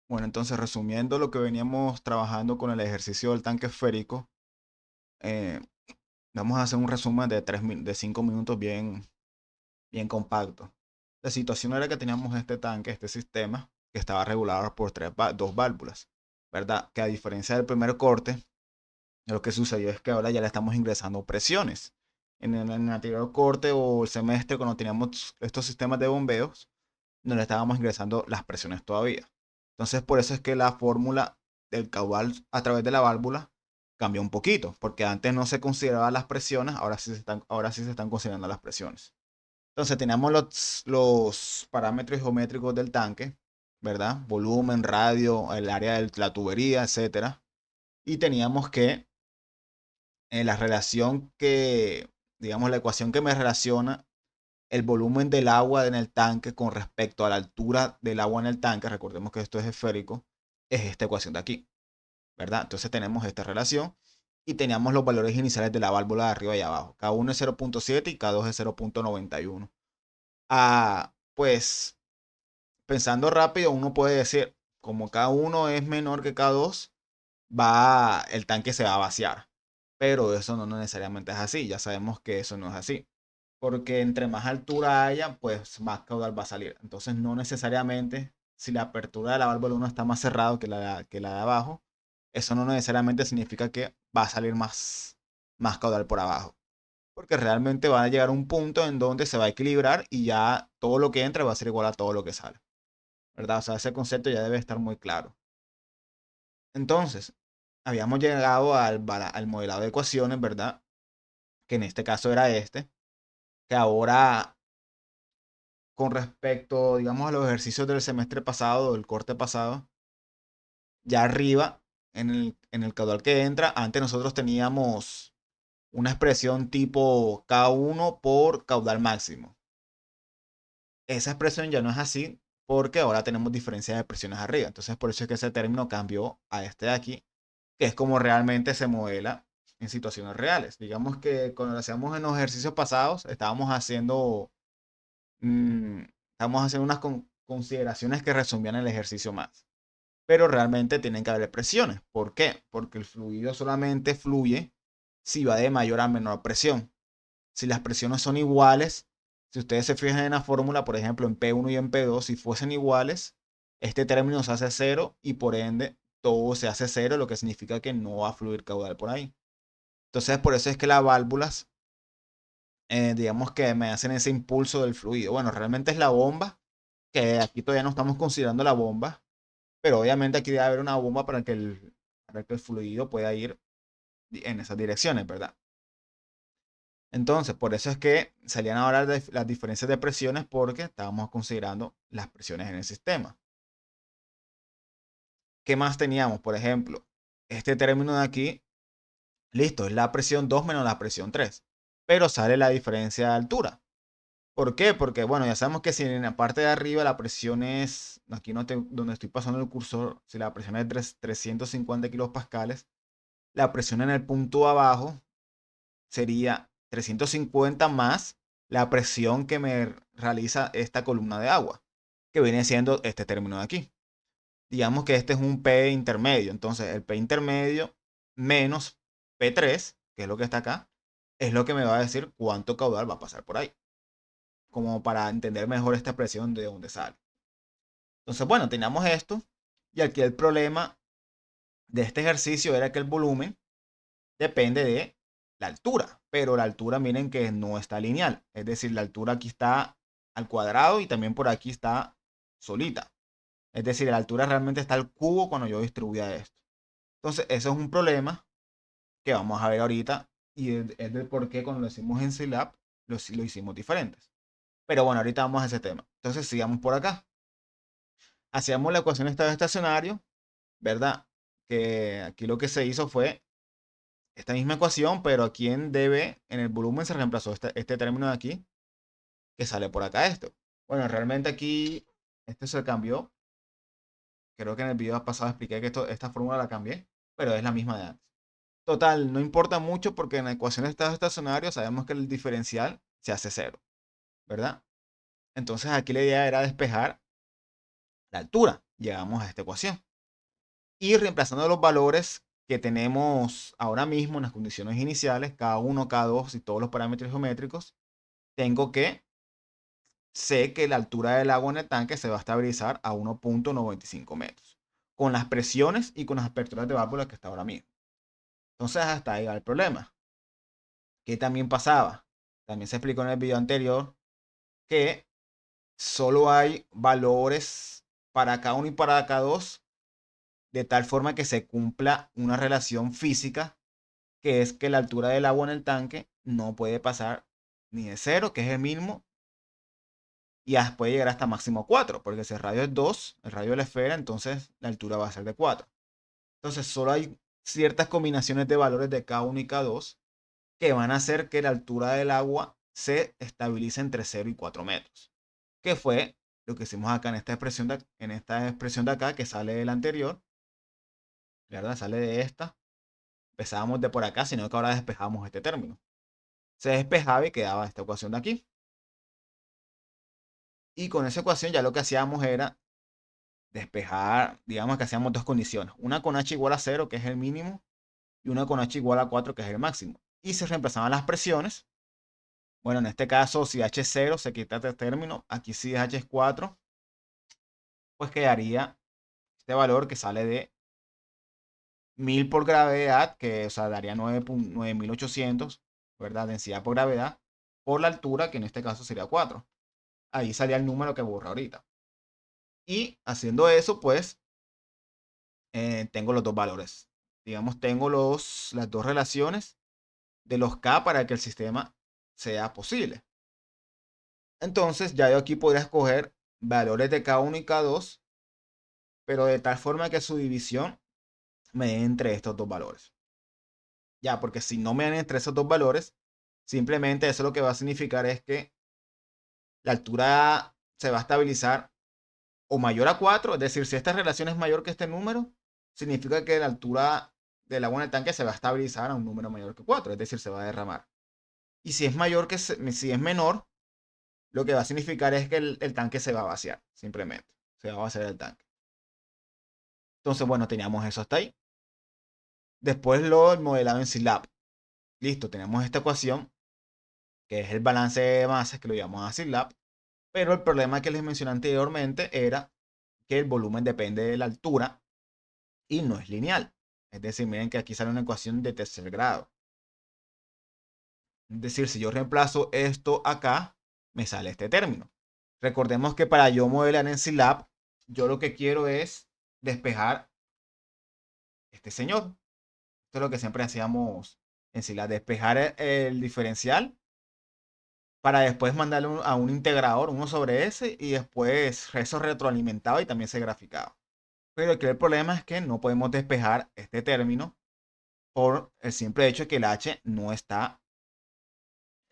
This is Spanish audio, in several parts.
Bueno, entonces resumiendo lo que veníamos trabajando con el ejercicio del tanque esférico, eh, vamos a hacer un resumen de, de 5 minutos bien compacto. La situación era que teníamos este tanque, este sistema, que estaba regulado por dos válvulas, ¿verdad? Que a diferencia del primer corte, lo que sucedió es que ahora ya le estamos ingresando presiones. En el anterior corte o el semestre, cuando teníamos estos sistemas de bombeos, no le estábamos ingresando las presiones todavía. Entonces, por eso es que la fórmula del caudal a través de la válvula cambió un poquito, porque antes no se consideraban las presiones, ahora sí se están considerando las presiones. Entonces, teníamos los parámetros geométricos del tanque, ¿verdad? Volumen, radio, el área de la tubería, etcétera. Y teníamos que la relación que, digamos, la ecuación que me relaciona el volumen del agua en el tanque con respecto a la altura del agua en el tanque, recordemos que esto es esférico, es esta ecuación de aquí, ¿verdad? Entonces tenemos esta relación y teníamos los valores iniciales de la válvula de arriba y abajo. K1 es 0.7 y K2 es 0.91. Pues pensando rápido, uno puede decir, como K1 es menor que K2, el tanque se va a vaciar. Pero eso no necesariamente es así, ya sabemos que eso no es así porque entre más altura haya, pues más caudal va a salir. Entonces, no necesariamente, si la apertura de la válvula 1 está más cerrado que la de abajo, eso no necesariamente significa que va a salir más caudal por abajo. Porque realmente va a llegar un punto en donde se va a equilibrar y ya todo lo que entra va a ser igual a todo lo que sale. ¿Verdad? O sea, ese concepto ya debe estar muy claro. Entonces, habíamos llegado al modelado de ecuaciones, ¿verdad? Que en este caso era este, que ahora con respecto, digamos, a los ejercicios del semestre pasado, del corte pasado, ya arriba, en el caudal que entra, antes nosotros teníamos una expresión tipo K1 por caudal máximo. Esa expresión ya no es así porque ahora tenemos diferencia de presiones arriba. Entonces, por eso es que ese término cambió a este de aquí, que es como realmente se modela en situaciones reales. Digamos que cuando lo hacíamos en los ejercicios pasados, mm, estábamos haciendo unas consideraciones que resumían el ejercicio más. Pero realmente tienen que haber presiones. ¿Por qué? Porque el fluido solamente fluye si va de mayor a menor presión. Si las presiones son iguales, si ustedes se fijan en la fórmula, por ejemplo, en P1 y en P2, si fuesen iguales, este término se hace cero y por ende todo se hace cero, lo que significa que no va a fluir caudal por ahí. Entonces, por eso es que las válvulas, digamos que me hacen ese impulso del fluido. Bueno, realmente es la bomba, que aquí todavía no estamos considerando la bomba, pero obviamente aquí debe haber una bomba para que el fluido pueda ir en esas direcciones, ¿verdad? Entonces, por eso es que salían ahora las diferencias de presiones porque estábamos considerando las presiones en el sistema. ¿Qué más teníamos? Por ejemplo, este término de aquí, listo, es la presión 2 menos la presión 3, pero sale la diferencia de altura. ¿Por qué? Porque, bueno, ya sabemos que si en la parte de arriba la presión es, aquí no donde estoy pasando el cursor, si la presión es de 350 kilopascales, la presión en el punto abajo sería 350 más la presión que me realiza esta columna de agua, que viene siendo este término de aquí. Digamos que este es un P intermedio, entonces el P intermedio menos P3, que es lo que está acá, es lo que me va a decir cuánto caudal va a pasar por ahí, como para entender mejor esta presión de dónde sale. Entonces, bueno, teníamos esto, y aquí el problema de este ejercicio era que el volumen depende de la altura, pero la altura miren que no está lineal, es decir, la altura aquí está al cuadrado y también por aquí está solita. Es decir, la altura realmente está al cubo cuando yo distribuya esto. Entonces, eso es un problema que vamos a ver ahorita y es del por qué cuando lo hicimos en Scilab lo hicimos diferentes. Pero bueno, ahorita vamos a ese tema. Entonces, sigamos por acá. Hacíamos la ecuación de estado estacionario, ¿verdad? Que aquí lo que se hizo fue esta misma ecuación, pero aquí en dB, en el volumen se reemplazó este término de aquí, que sale por acá esto. Bueno, realmente aquí este se cambió. Creo que en el video pasado expliqué que esta fórmula la cambié, pero es la misma de antes. Total, no importa mucho porque en la ecuación de estado estacionario sabemos que el diferencial se hace cero, ¿verdad? Entonces aquí la idea era despejar la altura. Llegamos a esta ecuación. Y reemplazando los valores que tenemos ahora mismo en las condiciones iniciales, K1, K2 y todos los parámetros geométricos, tengo que sé que la altura del agua en el tanque se va a estabilizar a 1.95 metros, con las presiones y con las aperturas de válvulas que está ahora mismo. Entonces hasta ahí va el problema. ¿Qué también pasaba? También se explicó en el video anterior que solo hay valores para K1 y para K2 de tal forma que se cumpla una relación física, que es que la altura del agua en el tanque no puede pasar ni de 0, que es el mínimo, y puede llegar hasta máximo 4, porque si el radio es 2, el radio de la esfera, entonces la altura va a ser de 4. Entonces solo hay ciertas combinaciones de valores de K1 y K2 que van a hacer que la altura del agua se estabilice entre 0 y 4 metros, que fue lo que hicimos acá en esta expresión de acá, que sale del anterior, ¿verdad? Sale de esta. Empezábamos de por acá, sino que ahora despejamos este término. Se despejaba y quedaba esta ecuación de aquí. Y con esa ecuación ya lo que hacíamos era despejar, digamos que hacíamos dos condiciones. Una con h igual a 0, que es el mínimo, y una con h igual a 4, que es el máximo. Y se reemplazaban las presiones. Bueno, en este caso, si h es 0, se quita este término. Aquí si h es 4, pues quedaría este valor que sale de 1000 por gravedad, que o sea, daría 9800, ¿verdad? Densidad por gravedad, por la altura, que en este caso sería 4. Ahí salía el número que borra ahorita. Y haciendo eso, pues, tengo los dos valores. Digamos, tengo las dos relaciones de los K para que el sistema sea posible. Entonces, ya yo aquí podría escoger valores de K1 y K2, pero de tal forma que su división me dé entre estos dos valores. Ya, porque si no me dan entre esos dos valores, simplemente eso lo que va a significar es que la altura se va a estabilizar o mayor a 4, es decir, si esta relación es mayor que este número, significa que la altura del agua en el tanque se va a estabilizar a un número mayor que 4, es decir, se va a derramar. Y si es mayor que si es menor, lo que va a significar es que el tanque se va a vaciar, simplemente. Se va a vaciar el tanque. Entonces, bueno, teníamos eso hasta ahí. Después lo modelado en SILAB. Listo, tenemos esta ecuación, que es el balance de masas, que lo llamamos a SILAB. Pero el problema que les mencioné anteriormente era que el volumen depende de la altura y no es lineal. Es decir, miren que aquí sale una ecuación de tercer grado. Es decir, si yo reemplazo esto acá, me sale este término. Recordemos que para yo modelar en SILAB, yo lo que quiero es despejar este señor. Esto es lo que siempre hacíamos en SILAB, despejar el diferencial para después mandarlo a un integrador, 1 sobre s, y después eso retroalimentado y también se graficaba. Pero aquí el problema es que no podemos despejar este término por el simple hecho de que el h no está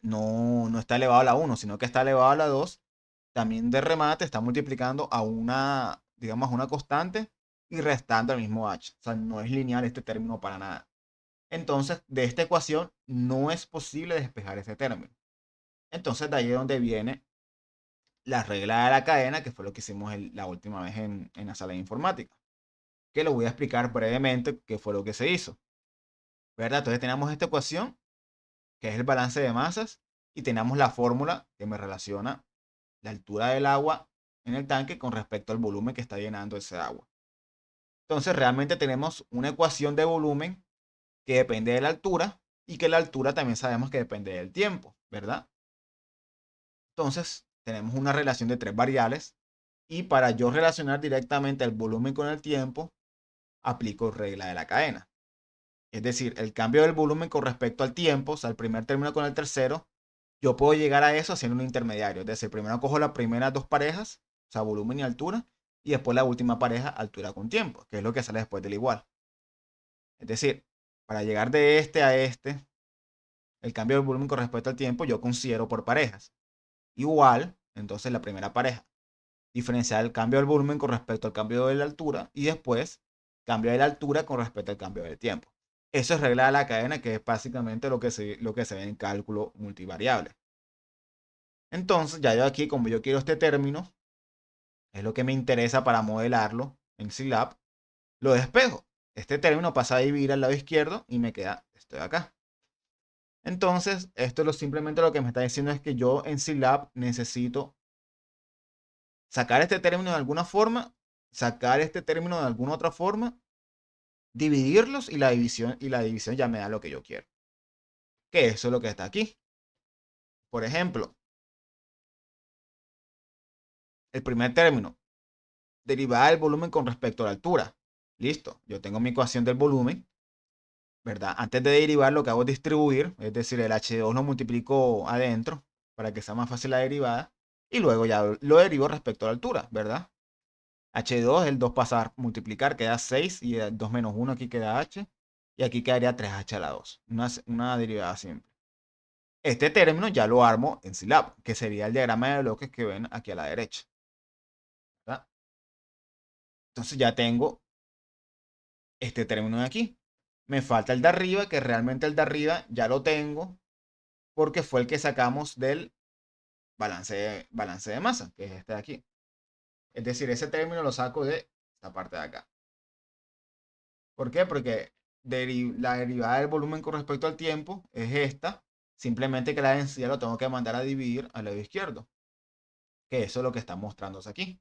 elevado a la 1, sino que está elevado a la 2. También de remate está multiplicando a una, digamos, una constante y restando al mismo h. O sea, no es lineal este término para nada. Entonces, de esta ecuación no es posible despejar este término. Entonces, de ahí es donde viene la regla de la cadena, que fue lo que hicimos la última vez en la sala de informática. Que lo voy a explicar brevemente qué fue lo que se hizo. ¿Verdad? Entonces tenemos esta ecuación, que es el balance de masas, y tenemos la fórmula que me relaciona la altura del agua en el tanque con respecto al volumen que está llenando ese agua. Entonces realmente tenemos una ecuación de volumen que depende de la altura y que la altura también sabemos que depende del tiempo, ¿verdad? Entonces tenemos una relación de tres variables y para yo relacionar directamente el volumen con el tiempo, aplico regla de la cadena. Es decir, el cambio del volumen con respecto al tiempo, o sea, el primer término con el tercero, yo puedo llegar a eso haciendo un intermediario. Es decir, primero cojo las primeras dos parejas, o sea, volumen y altura, y después la última pareja, altura con tiempo, que es lo que sale después del igual. Es decir, para llegar de este a este, el cambio del volumen con respecto al tiempo, yo considero por parejas. Igual, entonces la primera pareja, diferenciar el cambio del volumen con respecto al cambio de la altura, y después cambio de la altura con respecto al cambio del tiempo. Eso es regla de la cadena, que es básicamente lo que se ve en cálculo multivariable. Entonces, ya yo aquí, como yo quiero este término, es lo que me interesa para modelarlo en Scilab, lo despejo. Este término pasa a dividir al lado izquierdo y me queda esto de acá. Entonces, esto simplemente lo que me está diciendo es que yo en Scilab necesito sacar este término de alguna forma, sacar este término de alguna otra forma, dividirlos y la división ya me da lo que yo quiero. Que eso es lo que está aquí. Por ejemplo, el primer término, derivada del volumen con respecto a la altura. Listo, yo tengo mi ecuación del volumen, ¿verdad? Antes de derivar lo que hago es distribuir, es decir, el H2 lo multiplico adentro para que sea más fácil la derivada y luego ya lo derivo respecto a la altura, ¿verdad? H2, el 2 pasa a multiplicar, queda 6 y el 2 menos 1 aquí queda H y aquí quedaría 3H a la 2, una derivada simple. Este término ya lo armo en Scilab, que sería el diagrama de bloques que ven aquí a la derecha, ¿verdad? Entonces ya tengo este término de aquí. Me falta el de arriba, que realmente el de arriba ya lo tengo porque fue el que sacamos del balance de masa, que es este de aquí. Es decir, ese término lo saco de esta parte de acá. ¿Por qué? Porque la derivada del volumen con respecto al tiempo es esta, simplemente que la densidad lo tengo que mandar a dividir al lado izquierdo, que eso es lo que está mostrándose aquí.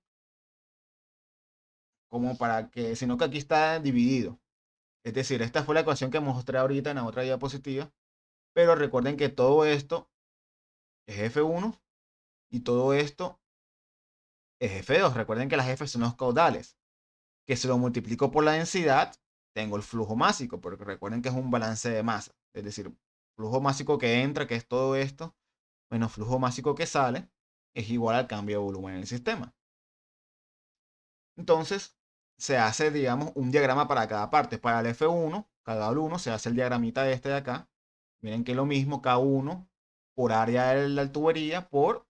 Como para que, sino que aquí está dividido. Es decir, esta fue la ecuación que mostré ahorita en la otra diapositiva, pero recuerden que todo esto es F1 y todo esto es F2. Recuerden que las F son los caudales, que si lo multiplico por la densidad, tengo el flujo másico, porque recuerden que es un balance de masa. Es decir, flujo másico que entra, que es todo esto, menos flujo másico que sale, es igual al cambio de volumen en el sistema. Entonces, se hace, digamos, un diagrama para cada parte. Para el F1, cada uno se hace el diagramita de este de acá. Miren que es lo mismo, K1 por área de la tubería por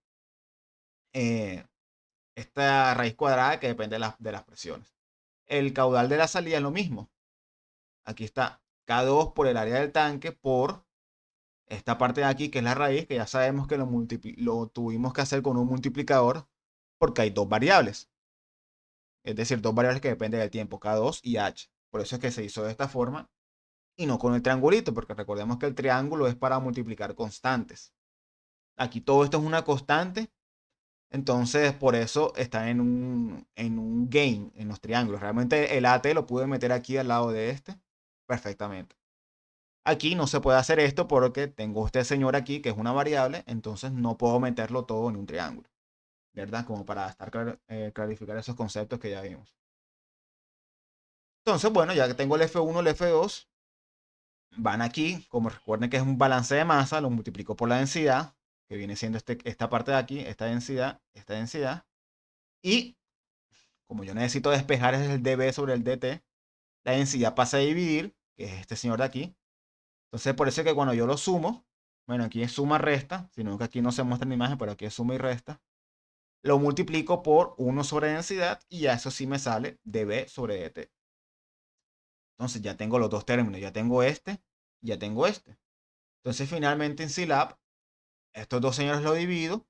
esta raíz cuadrada que depende de las presiones. El caudal de la salida es lo mismo. Aquí está K2 por el área del tanque por esta parte de aquí que es la raíz, que ya sabemos que lo tuvimos que hacer con un multiplicador porque hay dos variables. Es decir, dos variables que dependen del tiempo, K2 y H. Por eso es que se hizo de esta forma y no con el triangulito, porque recordemos que el triángulo es para multiplicar constantes. Aquí todo esto es una constante, entonces por eso está en un gain en los triángulos. Realmente el AT lo pude meter aquí al lado de este perfectamente. Aquí no se puede hacer esto porque tengo este señor aquí que es una variable, entonces no puedo meterlo todo en un triángulo, ¿verdad? Como para clarificar esos conceptos que ya vimos. Entonces, bueno, ya que tengo el F1, el F2, van aquí, como recuerden que es un balance de masa, lo multiplico por la densidad, que viene siendo esta parte de aquí, esta densidad, y como yo necesito despejar es el dB sobre el dt, la densidad pasa a dividir, que es este señor de aquí. Entonces, por eso es que cuando yo lo sumo, bueno, aquí es suma resta, sino que aquí no se muestra en la imagen, pero aquí es suma y resta, lo multiplico por 1 sobre densidad y ya eso sí me sale dB sobre dt. Entonces ya tengo los dos términos, ya tengo este, ya tengo este. Entonces finalmente en Scilab, estos dos señores lo divido,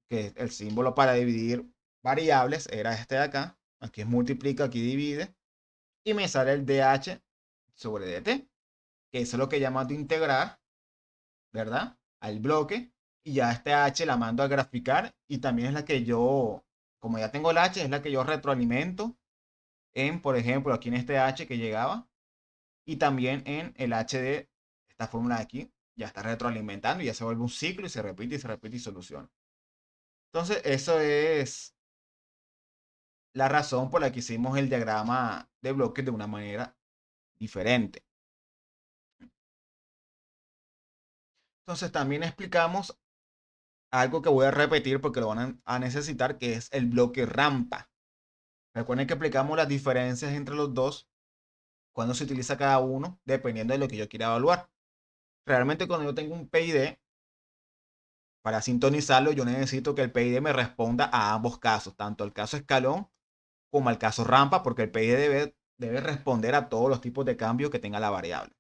que el símbolo para dividir variables era este de acá. Aquí es multiplica, aquí divide. Y me sale el dH sobre dt, que eso es lo que llamo de integrar, ¿verdad? Al bloque. Y ya este h la mando a graficar y también es la que yo, como ya tengo el h, es la que yo retroalimento en, por ejemplo, aquí en este h que llegaba y también en el h de esta fórmula de aquí. Ya está retroalimentando y ya se vuelve un ciclo y se repite y soluciona. Entonces, eso es la razón por la que hicimos el diagrama de bloques de una manera diferente. Entonces, también explicamos algo que voy a repetir porque lo van a necesitar, que es el bloque rampa. Recuerden que explicamos las diferencias entre los dos cuando se utiliza cada uno, dependiendo de lo que yo quiera evaluar. Realmente cuando yo tengo un PID, para sintonizarlo, yo necesito que el PID me responda a ambos casos, tanto al caso escalón como al caso rampa, porque el PID debe responder a todos los tipos de cambios que tenga la variable.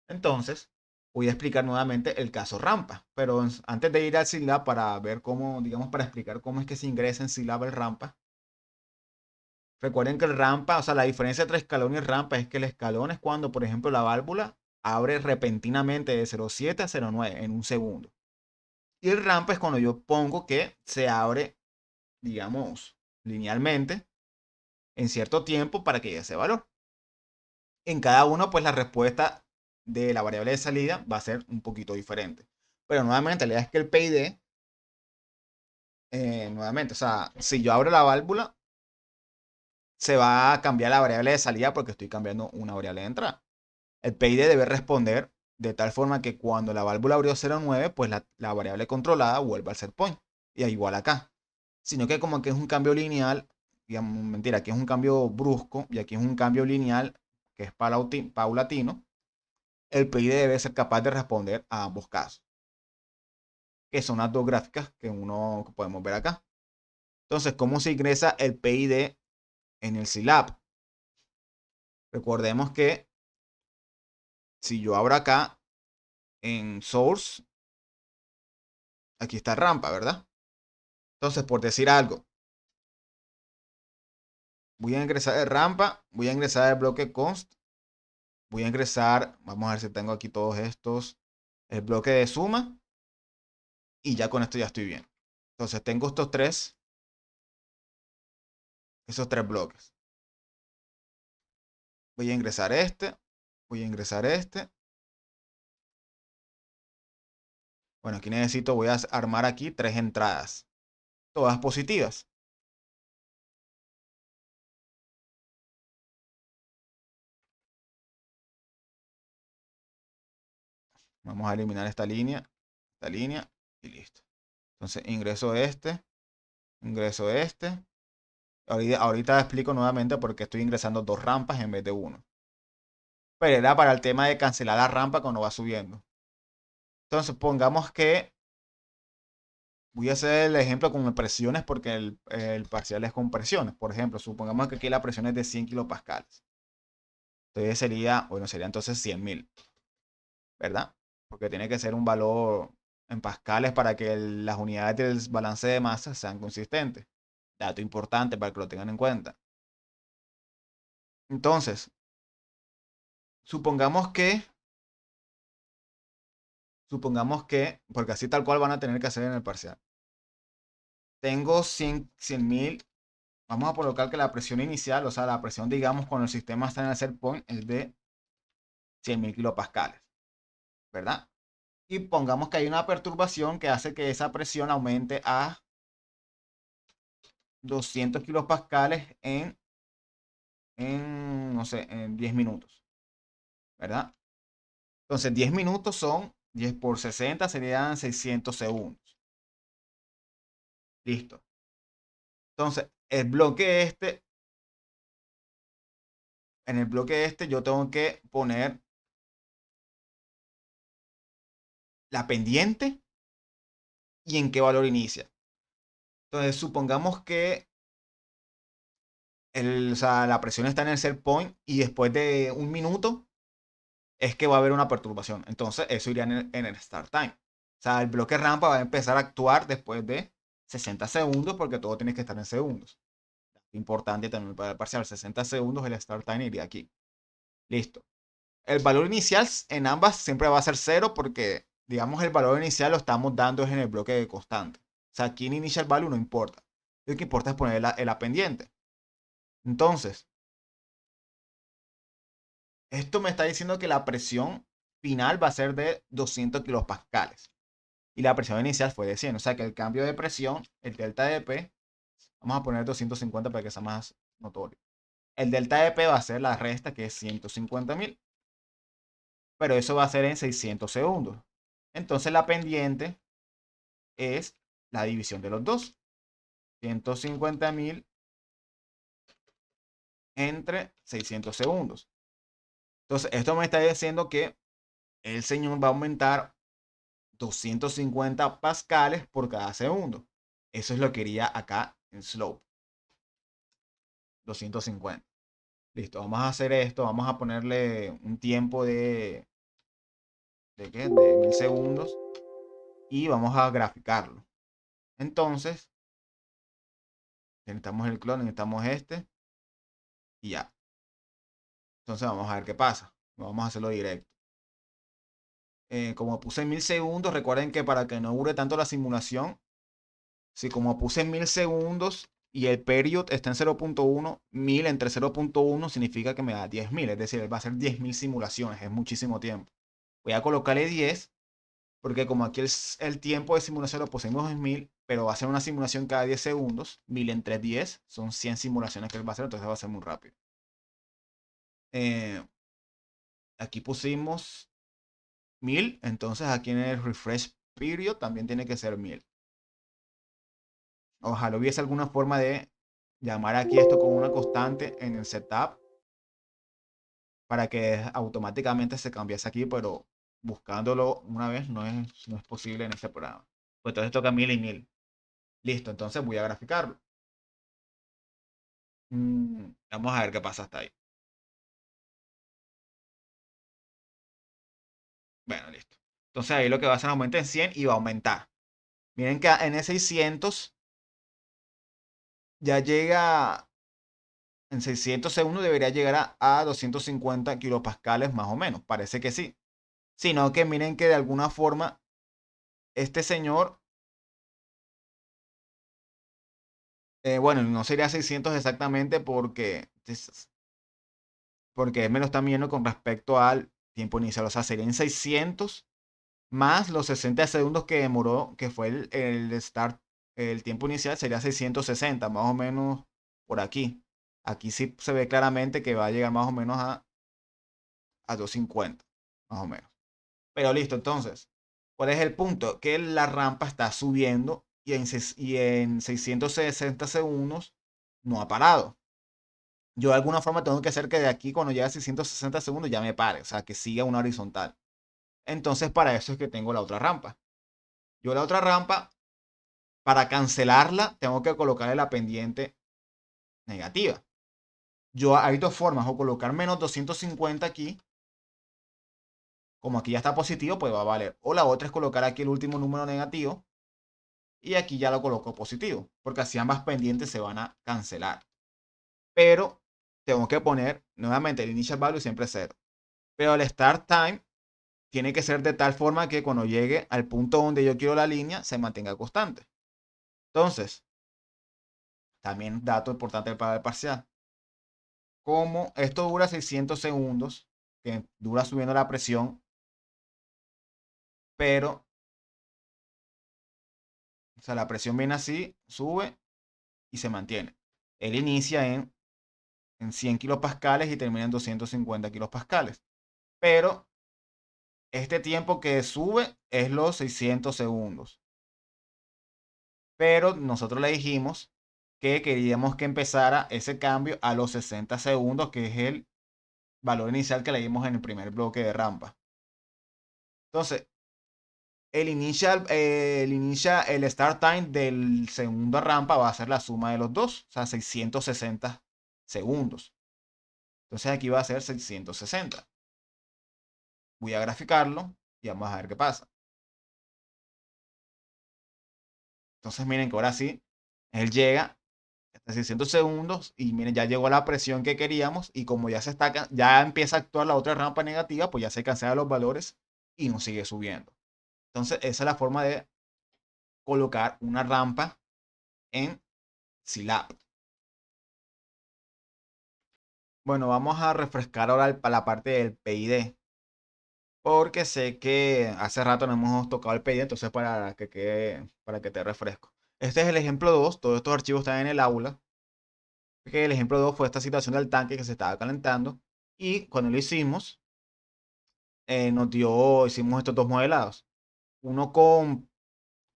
Entonces, voy a explicar nuevamente el caso rampa, pero antes de ir al Scilab para ver cómo, digamos, para explicar cómo es que se ingresa en Scilab el rampa, Recuerden que el rampa, o sea, la diferencia entre escalón y rampa es que el escalón es cuando, por ejemplo, la válvula abre repentinamente de 0,7 a 0,9 en un segundo. Y el rampa es cuando yo pongo que se abre, digamos, linealmente en cierto tiempo para que llegue ese valor. En cada uno, pues la respuesta de la variable de salida va a ser un poquito diferente. Pero nuevamente, la idea es que el PID, nuevamente, o sea, si yo abro la válvula, se va a cambiar la variable de salida porque estoy cambiando una variable de entrada. El PID debe responder de tal forma que cuando la válvula abrió 0,9, pues la variable controlada vuelva al set point. Y es igual acá. Sino que como que es un cambio lineal, digamos, mentira, aquí es un cambio brusco y aquí es un cambio lineal que es paulatino, el PID debe ser capaz de responder a ambos casos, que son las dos gráficas que uno que podemos ver acá. Entonces, ¿cómo se ingresa el PID en el SILAB? Recordemos que si yo abro acá en Source, aquí está rampa, ¿verdad? Entonces, por decir algo, voy a ingresar el rampa, voy a ingresar el bloque const, voy a ingresar, vamos a ver si tengo aquí todos estos, el bloque de suma, y ya con esto ya estoy bien. Entonces, tengo esos tres bloques. Voy a ingresar voy a ingresar este. Bueno, aquí necesito, voy a armar aquí tres entradas, todas positivas. Vamos a eliminar esta línea y listo. Entonces ingreso este. Ahorita explico nuevamente por qué estoy ingresando dos rampas en vez de uno. Pero era para el tema de cancelar la rampa cuando va subiendo. Entonces pongamos que voy a hacer el ejemplo con presiones porque el parcial es con presiones. Por ejemplo, supongamos que aquí la presión es de 100 kilopascales. Entonces sería entonces 100.000, ¿verdad? Porque tiene que ser un valor en pascales para que las unidades del balance de masa sean consistentes. Dato importante para que lo tengan en cuenta. Entonces, supongamos que, porque así tal cual van a tener que hacer en el parcial. Tengo 100.000. Vamos a colocar que la presión inicial, o sea, la presión, digamos, cuando el sistema está en el set point es de 100.000 kilopascales, ¿verdad? Y pongamos que hay una perturbación que hace que esa presión aumente a 200 kilopascales no sé, en 10 minutos, ¿verdad? Entonces, 10 minutos son 10 por 60, serían 600 segundos. Listo. Entonces, en el bloque este yo tengo que poner la pendiente y en qué valor inicia. Entonces, supongamos que o sea, la presión está en el set point y después de un minuto es que va a haber una perturbación. Entonces, eso iría en el start time. O sea, el bloque rampa va a empezar a actuar después de 60 segundos porque todo tiene que estar en segundos. Importante también para el parcial, 60 segundos el start time iría aquí. Listo. El valor inicial en ambas siempre va a ser cero porque, digamos, el valor inicial lo estamos dando es en el bloque de constante. O sea, aquí en initial value no importa. Lo que importa es poner la pendiente. Entonces, esto me está diciendo que la presión final va a ser de 200 kilopascales. Y la presión inicial fue de 100. O sea que el cambio de presión, el delta de P, vamos a poner 250 para que sea más notorio. El delta de P va a ser la resta que es 150.000. Pero eso va a ser en 600 segundos. Entonces la pendiente es la división de los dos. 150.000 entre 600 segundos. Entonces esto me está diciendo que el señor va a aumentar 250 pascales por cada segundo. Eso es lo que iría acá en slope. 250. Listo, vamos a hacer esto. Vamos a ponerle un tiempo ¿de qué? De 1000 segundos. Y vamos a graficarlo. Entonces, necesitamos el clon, necesitamos este. y ya. Entonces vamos a ver qué pasa. Vamos a hacerlo directo. Como puse 1000 segundos, recuerden que para que no dure tanto la simulación, si como puse 1000 segundos y el period está en 0.1, 1000 entre 0.1 significa que me da 10.000, es decir, va a ser 10.000 simulaciones, es muchísimo tiempo. Voy a colocarle 10, porque como aquí el tiempo de simulación lo pusimos en 1000, pero va a ser una simulación cada 10 segundos, 1000 entre 10 son 100 simulaciones que él va a hacer, entonces va a ser muy rápido. Eh, Aquí pusimos 1000, entonces aquí en el refresh period también tiene que ser 1000. Ojalá hubiese alguna forma de llamar aquí esto con una constante en el setup para que automáticamente se cambiase aquí, pero buscándolo una vez no es posible en este programa. Pues entonces toca 1000 y 1000. Listo, entonces voy a graficarlo. Vamos a ver qué pasa hasta ahí. Bueno, listo. Entonces ahí lo que va a hacer aumenta en 100 y va a aumentar. Miren que en E600 ya llega, en 600 segundos debería llegar a 250 kilopascales más o menos. Parece que sí. Sino que miren que de alguna forma este señor, bueno, no sería 600 exactamente porque él me lo está midiendo con respecto al tiempo inicial. O sea, serían 600 más los 60 segundos que demoró, que fue el start, el tiempo inicial, sería 660, más o menos por aquí. Aquí sí se ve claramente que va a llegar más o menos a 250, más o menos. Pero listo, entonces, ¿cuál es el punto? Que la rampa está subiendo y en 660 segundos no ha parado. Yo de alguna forma tengo que hacer que de aquí, cuando llegue a 660 segundos, ya me pare, o sea, que siga una horizontal. Entonces, para eso es que tengo la otra rampa. Yo la otra rampa, para cancelarla, tengo que colocarle la pendiente negativa. Hay dos formas, o colocar menos 250 aquí, como aquí ya está positivo, pues va a valer. O la otra es colocar aquí el último número negativo y aquí ya lo coloco positivo, porque así ambas pendientes se van a cancelar. Pero tengo que poner nuevamente el initial value siempre es 0. Pero el start time tiene que ser de tal forma que cuando llegue al punto donde yo quiero la línea se mantenga constante. Entonces, también dato importante para el parcial. Como esto dura 600 segundos, que dura subiendo la presión, pero, o sea, la presión viene así, sube y se mantiene. Él inicia en 100 kilopascales y termina en 250 kilopascales. Pero este tiempo que sube es los 600 segundos. Pero nosotros le dijimos que queríamos que empezara ese cambio a los 60 segundos, que es el valor inicial que le dimos en el primer bloque de rampa. Entonces, el start time del segundo rampa va a ser la suma de los dos, o sea, 660 segundos. Entonces aquí va a ser 660. Voy a graficarlo y vamos a ver qué pasa. Entonces miren que ahora sí, él llega hasta 600 segundos y miren, ya llegó a la presión que queríamos y como ya empieza a actuar la otra rampa negativa, pues ya se cancelan los valores y no sigue subiendo. Entonces esa es la forma de colocar una rampa en Silab. Bueno, vamos a refrescar ahora la parte del PID. Porque sé que hace rato no hemos tocado el PID, entonces para que te refresco. Este es el ejemplo 2. Todos estos archivos están en el aula. Que el ejemplo 2 fue esta situación del tanque que se estaba calentando. Y cuando lo hicimos, hicimos estos dos modelados. Uno con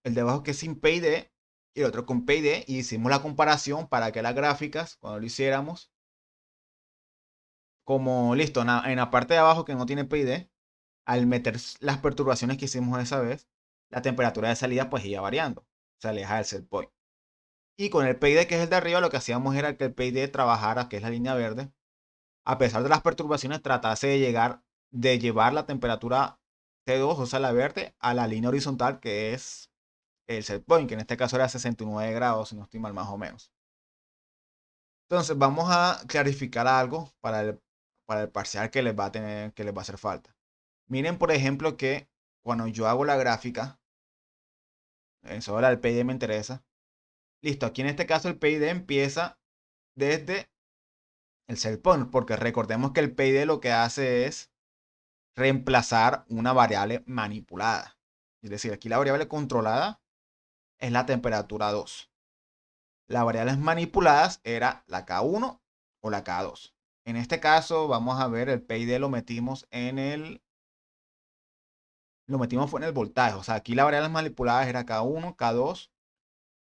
el de abajo que es sin PID y el otro con PID. Y hicimos la comparación para que las gráficas, cuando lo hiciéramos, como listo, en la parte de abajo que no tiene PID, al meter las perturbaciones que hicimos esa vez, la temperatura de salida pues iba variando, se aleja del set point. Y con el PID, que es el de arriba, lo que hacíamos era que el PID trabajara, que es la línea verde, a pesar de las perturbaciones, tratase de llevar la temperatura T2, o sea, la verde, a la línea horizontal, que es el set point, que en este caso era 69 grados, si no estoy mal, más o menos. Entonces vamos a clarificar algo para el parcial que les va a tener, que les va a hacer falta. Miren, por ejemplo, que cuando yo hago la gráfica, eso ahora el PID me interesa. Listo, aquí en este caso el PID empieza desde el set point, porque recordemos que el PID lo que hace es reemplazar una variable manipulada. Es decir, aquí la variable controlada es la temperatura 2. Las variables manipuladas era la K1 o la K2. En este caso, vamos a ver, el PID lo metimos fue en el voltaje. O sea, aquí las variables manipuladas era K1, K2,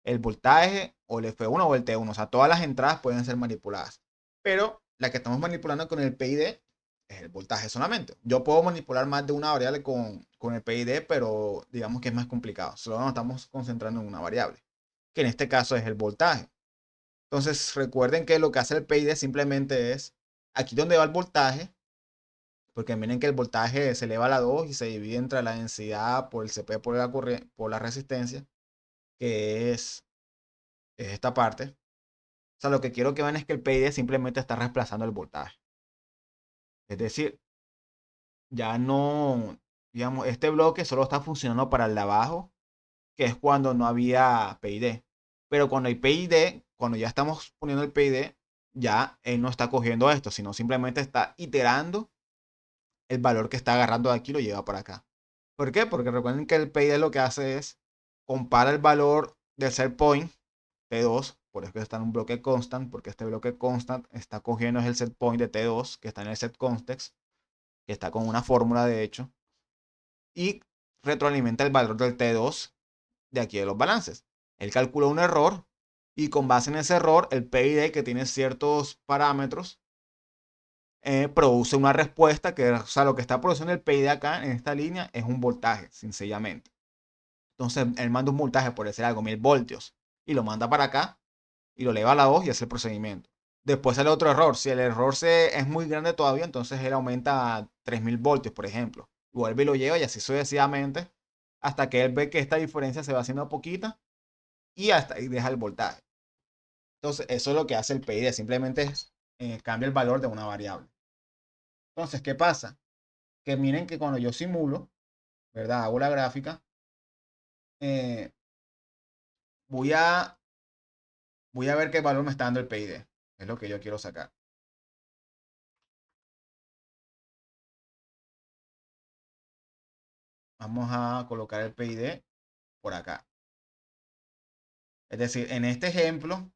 el voltaje o el F1 o el T1. O sea, todas las entradas pueden ser manipuladas. Pero la que estamos manipulando con el PID es el voltaje solamente. Yo puedo manipular más de una variable con el PID, pero digamos que es más complicado. Solo nos estamos concentrando en una variable, que en este caso es el voltaje. Entonces recuerden que lo que hace el PID simplemente es aquí donde va el voltaje, porque miren que el voltaje se eleva a la 2 y se divide entre la densidad por el CP por la resistencia, que es esta parte. O sea, lo que quiero que vean es que el PID simplemente está reemplazando el voltaje. Es decir, ya no, digamos, este bloque solo está funcionando para el de abajo, que es cuando no había PID. Pero cuando hay PID, cuando ya estamos poniendo el PID, ya él no está cogiendo esto, sino simplemente está iterando el valor que está agarrando de aquí y lo lleva para acá. ¿Por qué? Porque recuerden que el PID lo que hace es compara el valor del set point T2, por eso que está en un bloque constant, porque este bloque constant está cogiendo es el set point de T2, que está en el set context, que está con una fórmula de hecho, y retroalimenta el valor del T2 de aquí de los balances. Él calcula un error y con base en ese error, el PID que tiene ciertos parámetros produce una respuesta que, o sea, lo que está produciendo el PID acá en esta línea es un voltaje, sencillamente. Entonces, él manda un voltaje, por decir algo, 1000 voltios, y lo manda para acá, y lo eleva a la 2 y hace el procedimiento. Después sale otro error. Si el error es muy grande todavía, entonces él aumenta a 3000 voltios, por ejemplo. Vuelve y lo lleva y así sucesivamente hasta que él ve que esta diferencia se va haciendo poquita y hasta ahí deja el voltaje. Entonces, eso es lo que hace el PID, simplemente es, cambia el valor de una variable. Entonces, ¿qué pasa? Que miren que cuando yo simulo, ¿verdad? Hago la gráfica, eh, voy a, voy a ver qué valor me está dando el PID. Es lo que yo quiero sacar. Vamos a colocar el PID por acá. Es decir, en este ejemplo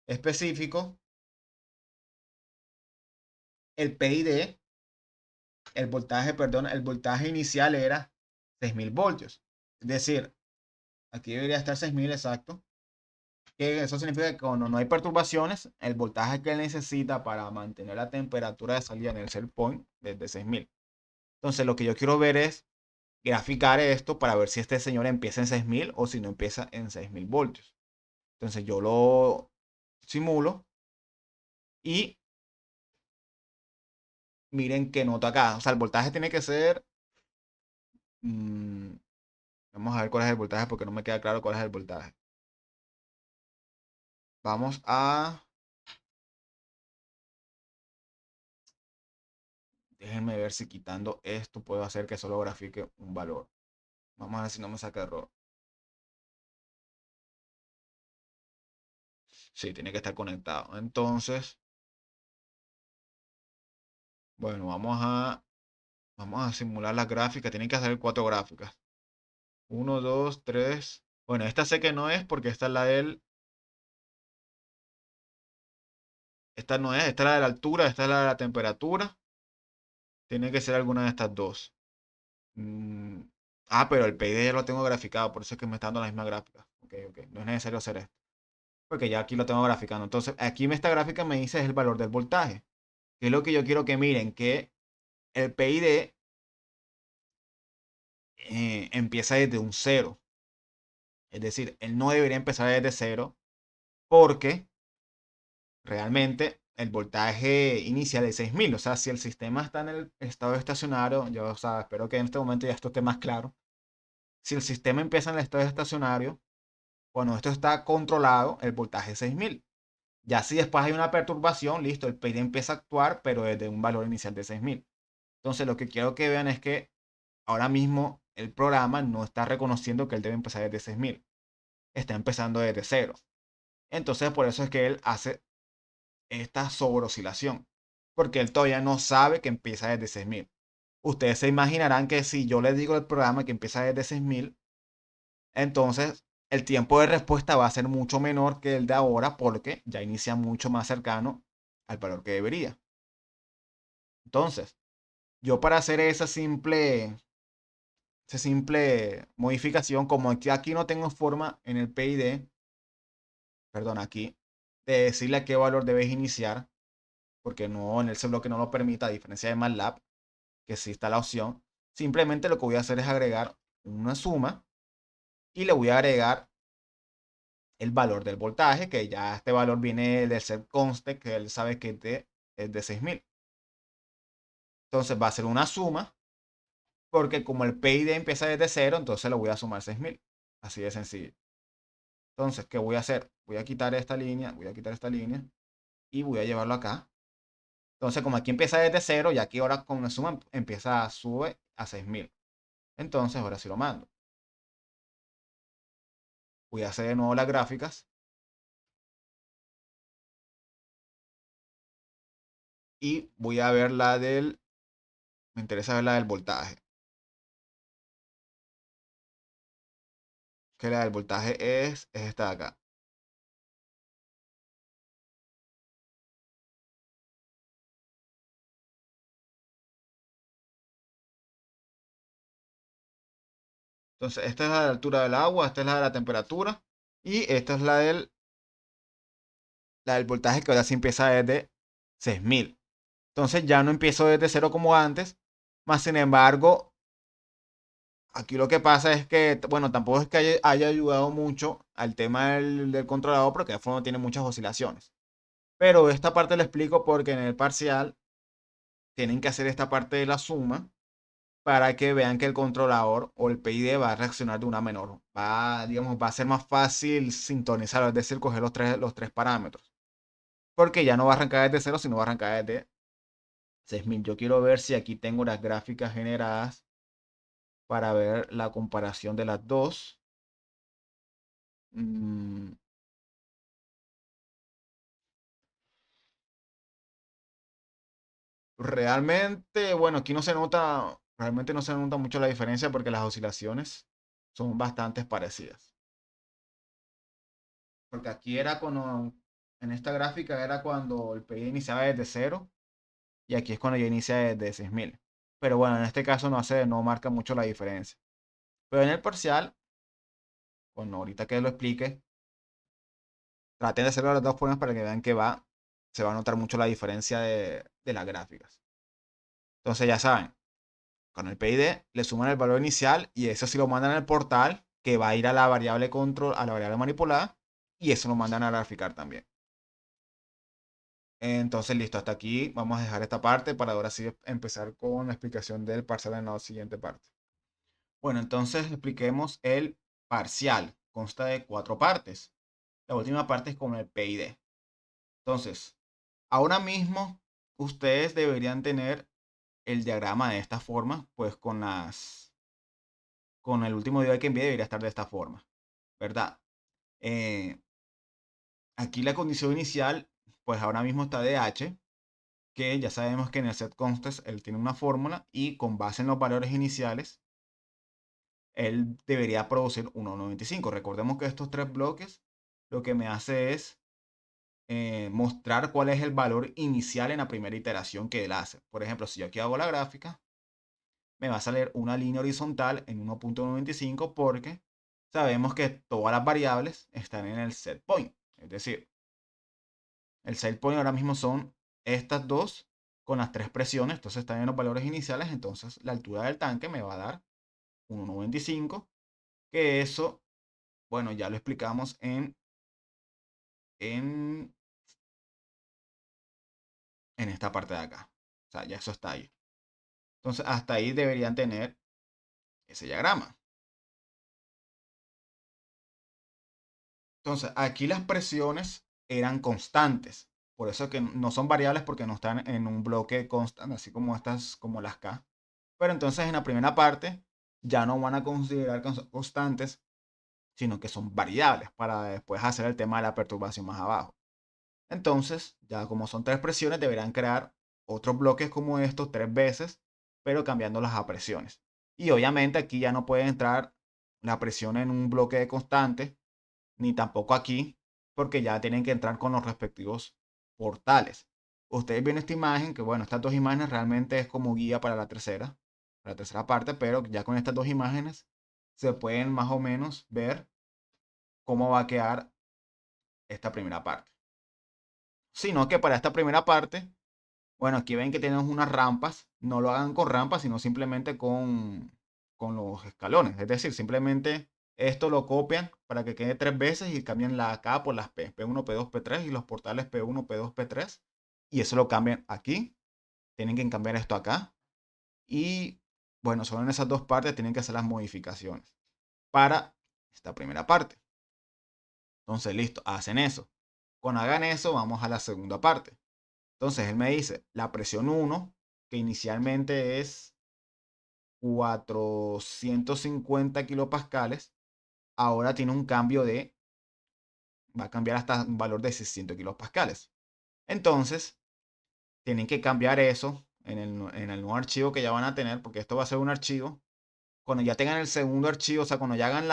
específico, el PID, el voltaje inicial era 6000 voltios. Es decir, aquí debería estar 6000 exacto. Que eso significa que cuando no hay perturbaciones, el voltaje que él necesita para mantener la temperatura de salida en el set point es de 6000. Entonces, lo que yo quiero ver es graficar esto para ver si este señor empieza en 6000 o si no empieza en 6000 voltios. Entonces, yo lo simulo y miren qué nota acá. O sea, el voltaje tiene que ser. mmm, Vamos a ver cuál es el voltaje porque no me queda claro cuál es el voltaje. Vamos a. Déjenme ver si quitando esto puedo hacer que solo grafique un valor. Vamos a ver si no me saca error. Sí, tiene que estar conectado. Entonces, bueno, vamos a simular las gráficas. Tienen que hacer 4 gráficas. 1, 2, 3. Bueno, esta sé que no es porque esta es la del. Esta no es, esta es la de la altura, esta es la de la temperatura. Tiene que ser alguna de estas dos. Mm, pero el PID ya lo tengo graficado, por eso es que me está dando la misma gráfica. Ok, ok. No es necesario hacer esto. Porque ya aquí lo tengo graficando. Entonces, aquí esta gráfica me dice es el valor del voltaje. Que es lo que yo quiero que miren, que el PID empieza desde un cero. Es decir, él no debería empezar desde cero porque realmente el voltaje inicial es 6000. O sea, si el sistema está en el estado estacionario, yo o sea, espero que en este momento ya esto esté más claro. Si el sistema empieza en el estado estacionario, cuando esto está controlado, el voltaje es 6000. Ya si después hay una perturbación, listo, el PID empieza a actuar, pero desde un valor inicial de 6.000. Entonces lo que quiero que vean es que ahora mismo el programa no está reconociendo que él debe empezar desde 6.000. Está empezando desde cero. Entonces por eso es que él hace esta sobreoscilación. Porque él todavía no sabe que empieza desde 6.000. Ustedes se imaginarán que si yo les digo al programa que empieza desde 6.000, entonces el tiempo de respuesta va a ser mucho menor que el de ahora porque ya inicia mucho más cercano al valor que debería. Entonces, yo para hacer esa simple modificación, como aquí no tengo forma en el PID, perdón, aquí, de decirle a qué valor debes iniciar, porque no en ese bloque no lo permite, a diferencia de MATLAB, que sí está la opción. Simplemente lo que voy a hacer es agregar una suma y le voy a agregar el valor del voltaje, que ya este valor viene del set constant, que él sabe que es de 6.000. Entonces va a ser una suma, porque como el PID empieza desde cero, entonces le voy a sumar 6.000. Así de sencillo. Entonces, ¿qué voy a hacer? Voy a quitar esta línea y voy a llevarlo acá. Entonces, como aquí empieza desde cero, y aquí ahora con una suma empieza a sube a 6.000. Entonces, ahora sí lo mando. Voy a hacer de nuevo las gráficas y voy a ver me interesa ver la del voltaje. Que la del voltaje es esta de acá. Entonces, esta es la de la altura del agua, esta es la de la temperatura y esta es la del voltaje, que ahora sí empieza desde 6.000. Entonces ya no empiezo desde cero como antes, más sin embargo, aquí lo que pasa es que, bueno, tampoco es que haya ayudado mucho al tema del controlador, porque de fondo tiene muchas oscilaciones. Pero esta parte la explico porque en el parcial tienen que hacer esta parte de la suma para que vean que el controlador o el PID va a reaccionar de una menor. Digamos, va a ser más fácil sintonizarlo, es decir, coger los tres parámetros. Porque ya no va a arrancar desde cero, sino va a arrancar desde 6.000. Yo quiero ver si aquí tengo las gráficas generadas para ver la comparación de las dos. Mm, realmente, bueno, aquí no se nota, realmente no se nota mucho la diferencia porque las oscilaciones son bastante parecidas. Porque aquí era cuando, en esta gráfica era cuando el PID iniciaba desde cero y aquí es cuando ya inicia desde 6.000. Pero bueno, en este caso no marca mucho la diferencia. Pero en el parcial, bueno, ahorita que lo explique, traten de hacerlo de las dos formas para que vean que se va a notar mucho la diferencia de las gráficas. Entonces ya saben, con el PID le suman el valor inicial y eso sí lo mandan al portal, que va a ir a la variable control, a la variable manipulada, y eso lo mandan a graficar también. Entonces, listo, hasta aquí vamos a dejar esta parte para ahora sí empezar con la explicación del parcial en la siguiente parte. Bueno, entonces expliquemos el parcial. Consta de 4 partes. La última parte es con el PID. Entonces, ahora mismo ustedes deberían tener el diagrama de esta forma, pues con el último video que envié debería estar de esta forma, ¿verdad? Eh, Aquí la condición inicial, pues ahora mismo está de H, que ya sabemos que en el set constants él tiene una fórmula y con base en los valores iniciales, él debería producir 1,95. Recordemos que estos tres bloques lo que me hace es mostrar cuál es el valor inicial en la primera iteración que él hace. Por ejemplo, si yo aquí hago la gráfica, me va a salir una línea horizontal en 1,95 porque sabemos que todas las variables están en el set point. Es decir, el set point ahora mismo son estas dos con las tres presiones, entonces están en los valores iniciales, entonces la altura del tanque me va a dar 1,95, que eso, bueno, ya lo explicamos en, en esta parte de acá. O sea, ya eso está ahí. Entonces, hasta ahí deberían tener ese diagrama. Entonces, aquí las presiones eran constantes. Por eso que no son variables porque no están en un bloque constante, así como estas, como las K. Pero entonces en la primera parte ya no van a considerar constantes, sino que son variables para después hacer el tema de la perturbación más abajo. Entonces, ya como son tres presiones, deberán crear otros bloques como estos tres veces, pero cambiando las presiones. Y obviamente aquí ya no puede entrar la presión en un bloque de constante, ni tampoco aquí, porque ya tienen que entrar con los respectivos portales. Ustedes ven esta imagen, que bueno, estas dos imágenes realmente es como guía para la tercera parte, pero ya con estas dos imágenes se pueden más o menos ver cómo va a quedar esta primera parte. Sino que para esta primera parte, bueno, aquí ven que tenemos unas rampas, no lo hagan con rampas, sino simplemente con los escalones. Es decir, simplemente esto lo copian para que quede tres veces y cambian la K por las P, P1, P2, P3 y los portales P1, P2, P3. Y eso lo cambian aquí. Tienen que cambiar esto acá. Y bueno, solo en esas dos partes tienen que hacer las modificaciones para esta primera parte. Entonces, listo, hacen eso. Cuando hagan eso, vamos a la segunda parte. Entonces, él me dice, la presión 1, que inicialmente es 450 kilopascales, ahora tiene un cambio va a cambiar hasta un valor de 600 kilopascales. Entonces, tienen que cambiar eso en el nuevo archivo que ya van a tener, porque esto va a ser un archivo. Cuando ya tengan el segundo archivo, o sea, cuando ya hagan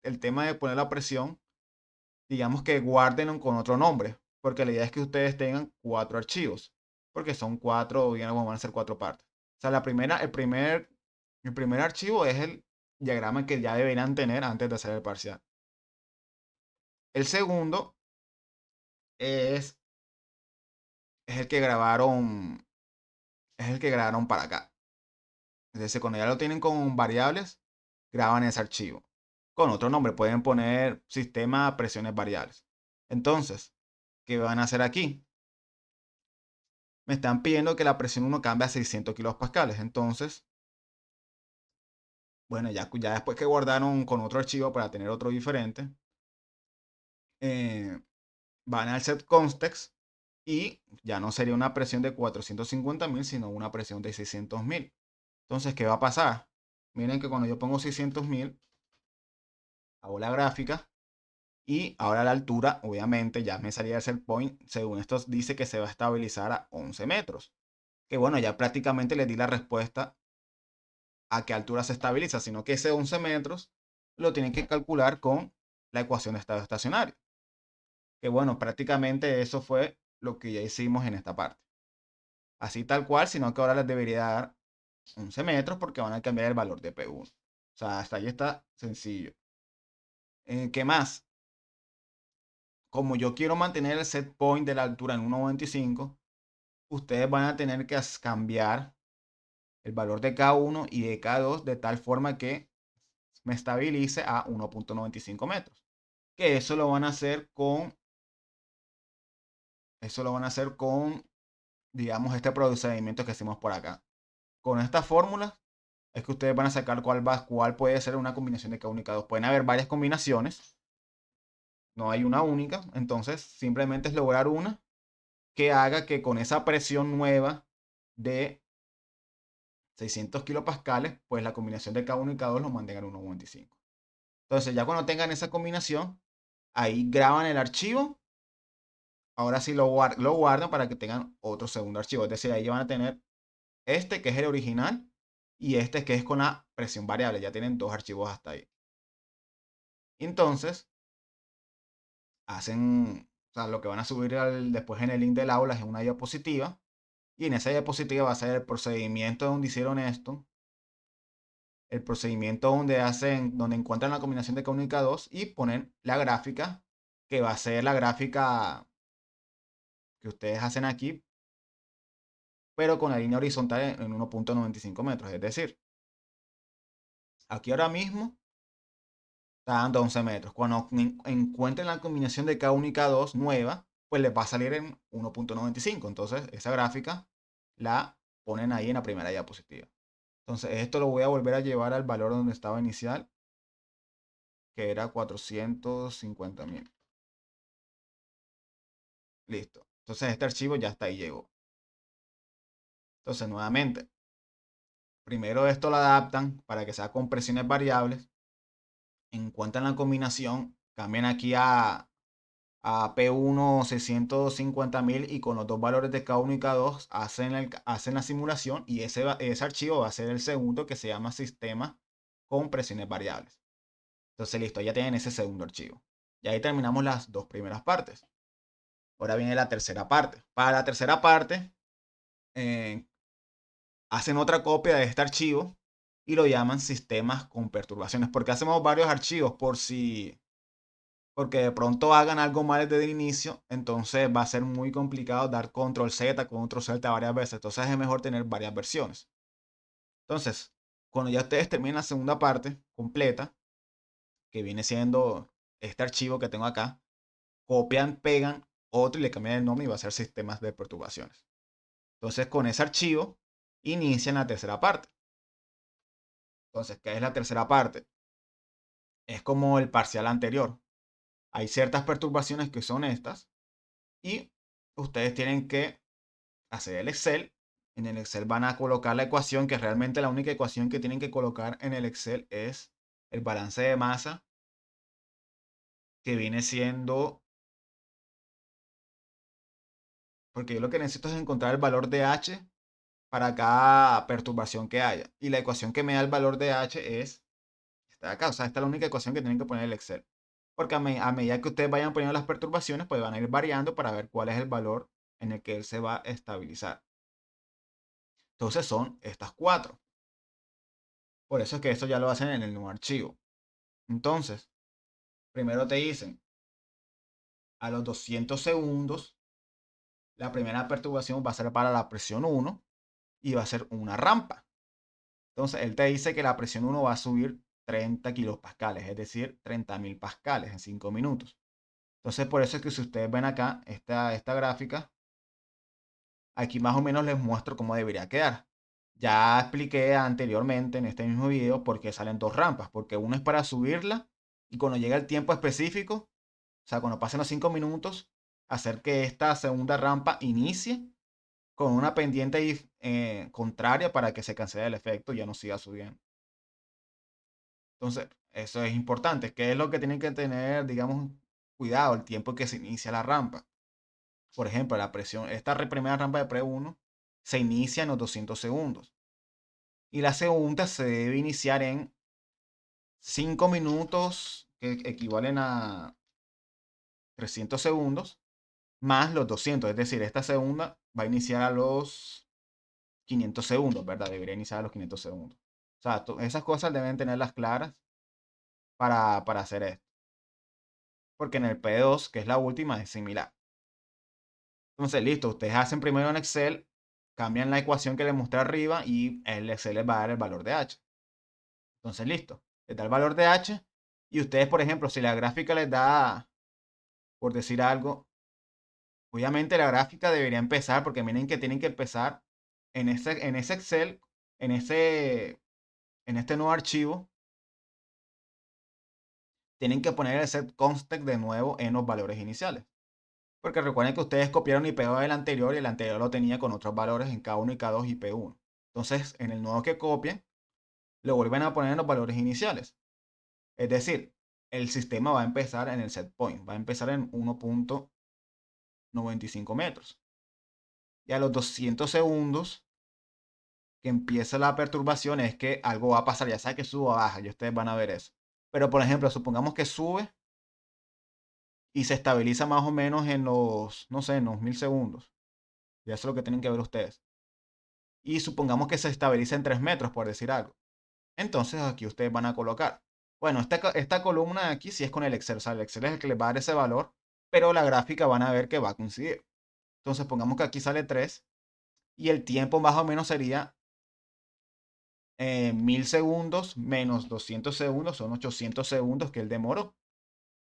el tema de poner la presión, digamos que guárdenlo con otro nombre, porque la idea es que ustedes tengan cuatro archivos, porque son cuatro, digamos, van a ser cuatro partes. O sea, el primer archivo es el diagrama que ya deberían tener antes de hacer el parcial. El segundo es, es el que grabaron, es el que grabaron para acá. Es decir, cuando ya lo tienen con variables, graban ese archivo. Con otro nombre, pueden poner sistema presiones variables. Entonces, ¿qué van a hacer aquí? Me están pidiendo que la presión 1 cambie a 600 kilopascales. Entonces, bueno, ya después que guardaron con otro archivo para tener otro diferente, eh, van al set context y ya no sería una presión de 450.000, sino una presión de 600.000. Entonces, ¿qué va a pasar? Miren que cuando yo pongo 600.000, hago la gráfica y ahora la altura, obviamente, ya me salía el set point. Según esto, dice que se va a estabilizar a 11 metros. Que bueno, ya prácticamente les di la respuesta a qué altura se estabiliza, sino que ese 11 metros lo tienen que calcular con la ecuación de estado estacionario. Que bueno, prácticamente eso fue lo que ya hicimos en esta parte. Así tal cual, sino que ahora les debería dar 11 metros porque van a cambiar el valor de P1. O sea, hasta ahí está sencillo. ¿Qué más? Como yo quiero mantener el set point de la altura en 1.95, ustedes van a tener que cambiar el valor de K1 y de K2 de tal forma que me estabilice a 1.95 metros. Que eso lo van a hacer con, digamos, este procedimiento que hacemos por acá. Con esta fórmula es que ustedes van a sacar cuál puede ser una combinación de K1 y K2. Pueden haber varias combinaciones, no hay una única, entonces simplemente es lograr una que haga que con esa presión nueva de 600 kilopascales, pues la combinación de K1 y K2 lo manden a 1.95. Entonces ya cuando tengan esa combinación, ahí graban el archivo. Ahora sí lo guardan para que tengan otro segundo archivo. Es decir, ahí van a tener este que es el original y este que es con la presión variable. Ya tienen dos archivos hasta ahí. Entonces, o sea, lo que van a subir después en el link del aula es una diapositiva. Y en esa diapositiva va a ser el procedimiento donde hicieron esto. El procedimiento donde encuentran la combinación de K1 y K2 y ponen la gráfica, que va a ser la gráfica que ustedes hacen aquí, pero con la línea horizontal en 1.95 metros. Es decir, aquí ahora mismo está dando 11 metros. Cuando encuentren la combinación de K1 y K2 nueva, pues les va a salir en 1.95. Entonces, esa gráfica la ponen ahí en la primera diapositiva. Entonces, esto lo voy a volver a llevar al valor donde estaba inicial, que era 450.000. Listo. Entonces este archivo ya está ahí llegó. Entonces nuevamente, primero esto lo adaptan para que sea con presiones variables. Encuentran la combinación, cambian aquí a P1 650.000 y con los dos valores de K1 y K2 hacen la simulación y ese archivo va a ser el segundo que se llama sistema con presiones variables. Entonces listo, ya tienen ese segundo archivo. Y ahí terminamos las dos primeras partes. Ahora viene la tercera parte. Para la tercera parte, eh, hacen otra copia de este archivo y lo llaman sistemas con perturbaciones. Porque hacemos varios archivos porque de pronto hagan algo mal desde el inicio, entonces va a ser muy complicado dar control Z, control Z varias veces. Entonces es mejor tener varias versiones. Entonces, cuando ya ustedes terminen la segunda parte completa, que viene siendo este archivo que tengo acá, copian, pegan otro y le cambian el nombre y va a ser sistemas de perturbaciones. Entonces, con ese archivo, inician la tercera parte. Entonces, ¿qué es la tercera parte? Es como el parcial anterior. Hay ciertas perturbaciones que son estas y ustedes tienen que hacer el Excel. En el Excel van a colocar la ecuación, que realmente la única ecuación que tienen que colocar en el Excel es el balance de masa, que viene siendo, porque yo lo que necesito es encontrar el valor de H para cada perturbación que haya. Y la ecuación que me da el valor de H es esta de acá. O sea, esta es la única ecuación que tienen que poner en el Excel. Porque a medida que ustedes vayan poniendo las perturbaciones, pues van a ir variando para ver cuál es el valor en el que él se va a estabilizar. Entonces son estas cuatro. Por eso es que esto ya lo hacen en el nuevo archivo. Entonces, primero te dicen, a los 200 segundos, la primera perturbación va a ser para la presión 1 y va a ser una rampa. Entonces, él te dice que la presión 1 va a subir 30 kilopascales, es decir, 30.000 pascales en 5 minutos. Entonces, por eso es que si ustedes ven acá esta gráfica, aquí más o menos les muestro cómo debería quedar. Ya expliqué anteriormente en este mismo video por qué salen dos rampas, porque uno es para subirla y cuando llega el tiempo específico, o sea, cuando pasen los 5 minutos, hacer que esta segunda rampa inicie con una pendiente contraria para que se cancele el efecto y ya no siga subiendo. Entonces, eso es importante. ¿Qué es lo que tienen que tener, digamos, cuidado? El tiempo que se inicia la rampa. Por ejemplo, la presión, esta primera rampa de pre-1 se inicia en los 200 segundos. Y la segunda se debe iniciar en 5 minutos, que equivalen a 300 segundos, más los 200. Es decir, esta segunda va a iniciar a los 500 segundos, ¿verdad? Debería iniciar a los 500 segundos. O sea, esas cosas deben tenerlas claras para hacer esto. Porque en el P2, que es la última, es similar. Entonces, listo, ustedes hacen primero en Excel, cambian la ecuación que les mostré arriba y el Excel les va a dar el valor de H. Entonces, listo, les da el valor de H y ustedes, por ejemplo, si la gráfica les da, por decir algo, obviamente la gráfica debería empezar, porque miren que tienen que empezar en ese Excel, en este nuevo archivo, tienen que poner el set constant de nuevo en los valores iniciales. Porque recuerden que ustedes copiaron y pegaron el anterior y el anterior lo tenía con otros valores en K1 y K2 y P1. Entonces, en el nuevo que copien, lo vuelven a poner en los valores iniciales. Es decir, el sistema va a empezar en el set point, va a empezar en 1.95 metros. Y a los 200 segundos que empieza la perturbación es que algo va a pasar, ya sea que suba o baja, y ustedes van a ver eso. Pero por ejemplo, supongamos que sube y se estabiliza más o menos en los, no sé, en los 1000 segundos. Y eso es lo que tienen que ver ustedes. Y supongamos que se estabiliza en 3 metros, por decir algo. Entonces aquí ustedes van a colocar. Bueno, esta columna de aquí sí es con el Excel. O sea, el Excel es el que les va a dar ese valor, pero la gráfica van a ver que va a coincidir. Entonces pongamos que aquí sale 3 y el tiempo más o menos sería 1000 segundos menos 200 segundos, son 800 segundos que él demoró.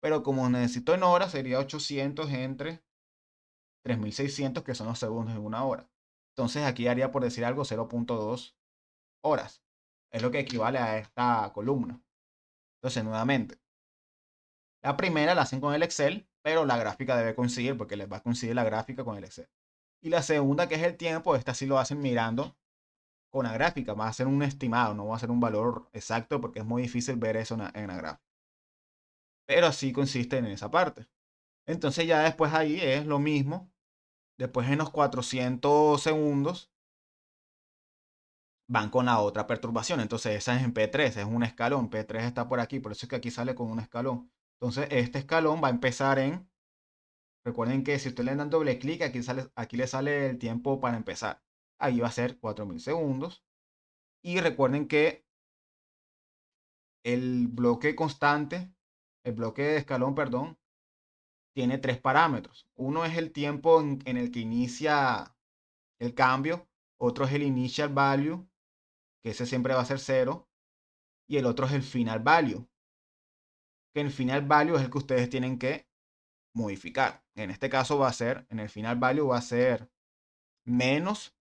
Pero como necesito en horas, sería 800 entre 3600, que son los segundos en una hora. Entonces aquí haría, por decir algo, 0.2 horas. Es lo que equivale a esta columna. Entonces, nuevamente, la primera la hacen con el Excel, pero la gráfica debe coincidir porque les va a coincidir la gráfica con el Excel. Y la segunda, que es el tiempo, esta sí lo hacen mirando con la gráfica, va a ser un estimado, no va a ser un valor exacto porque es muy difícil ver eso en la gráfica. Pero así consiste en esa parte. Entonces ya después ahí es lo mismo. Después en los 400 segundos van con la otra perturbación. Entonces esa es en P3, es un escalón. P3 está por aquí, por eso es que aquí sale con un escalón. Entonces este escalón va a empezar en... Recuerden que si usted le dan doble clic, aquí le sale el tiempo para empezar. Ahí va a ser 4000 segundos. Y recuerden que el bloque constante, el bloque de escalón, perdón, tiene tres parámetros. Uno es el tiempo en el que inicia el cambio. Otro es el initial value, que ese siempre va a ser 0. Y el otro es el final value, que el final value es el que ustedes tienen que modificar. En este caso va a ser, en el final value va a ser menos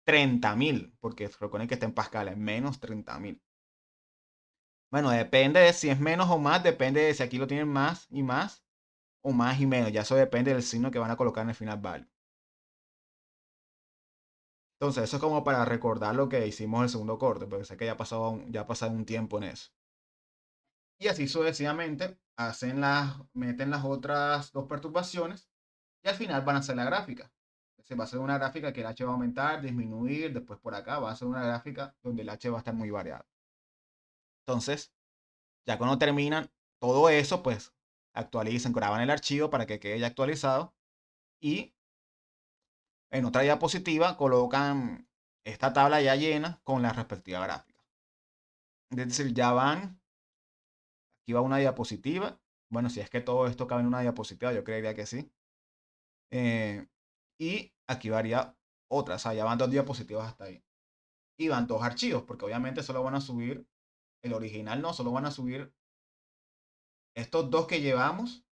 30.000, porque recuerden que está en Pascal, es menos 30.000. Bueno, depende de si es menos o más, depende de si aquí lo tienen más y más, o más y menos. Ya eso depende del signo que van a colocar en el final value. Entonces, eso es como para recordar lo que hicimos en el segundo corte, porque sé que ya ha pasado un tiempo en eso. Y así sucesivamente meten las otras dos perturbaciones y al final van a hacer la gráfica. Se va a hacer una gráfica que el H va a aumentar, disminuir, después por acá va a ser una gráfica donde el H va a estar muy variado. Entonces, ya cuando terminan todo eso, pues actualizan, graban el archivo para que quede ya actualizado y en otra diapositiva colocan esta tabla ya llena con la respectiva gráfica. Es decir, ya van, aquí va una diapositiva. Bueno, si es que todo esto cabe en una diapositiva, yo creería que sí. Y aquí varía otra, o sea, ya van dos diapositivas hasta ahí. Y van dos archivos, porque obviamente solo van a subir el original, no, solo van a subir estos dos que llevamos,